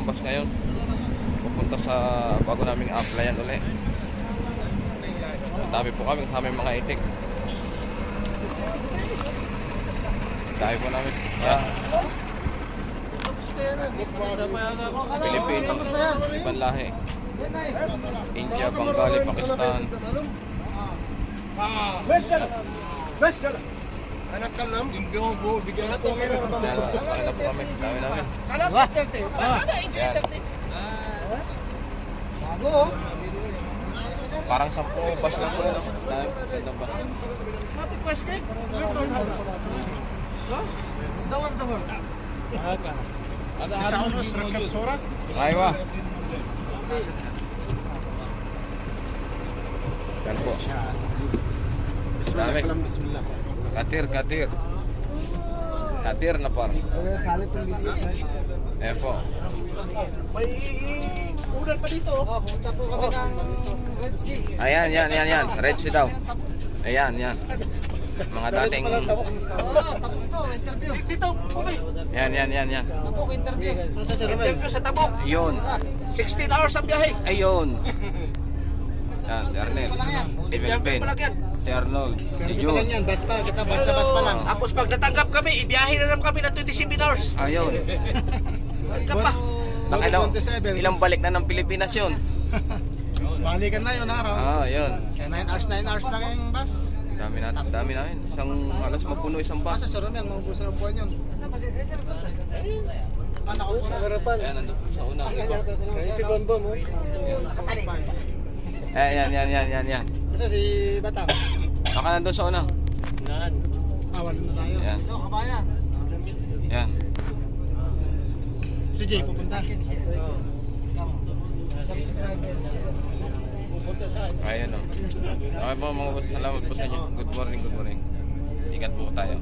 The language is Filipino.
ng bus ngayon. Pupunta sa bago naming applyan ulit. Dami po kami sa aming mga itik. Dami po namin. Yan. Pilipino, ibang lahi. India, Bengali, Pakistan. Anak ka lang, yung buo, bigyan na ito. Yan, sakit na po kami. Dami namin. Yan. Parang 10 bus lang po yun. Dami, ganda ba? Saunos, rakap sora. Aywa. Yan po. Dami. Bismillah. Katir na par. Ayan po. May ulan pa dito. Punta po kami ng Red Sea. Ayan, yan. Red Sea daw. Ayan. Mga dating... Tapos to, interview. Dito, okay. Yan. Tapos interview. Interview sa Tabok. Ayun. 16 hours ang biyahe. Ayun. Yan, Ernel. Si Melvin. Palagyan. Si Arnold. Si June. Yan, bus pa lang. Tapos pag natanggap kami, ibiyahe na naman kami na 27 hours. Ayun. Ka pa. Ilang balik na ng Pilipinas yun. Balikan na yun araw. Ayun. Kaya 9 hours lang yung bus. Dami namin. Isang alas mapuno isang bus. Basta sa Romian, mabubusan ang buwan yun. Anak ko sa harapan. Ayan, nandun po sa una. Kaya si Bonbon mo. Yan. Kasi si Batang. Baka nandun sa una. Awan na tayo. Yan. Kabayan. Yan. Si Jay pupunta. Ayun o. Okay po mga boss. Salamat po sa inyo. Good morning. Ingat po tayo.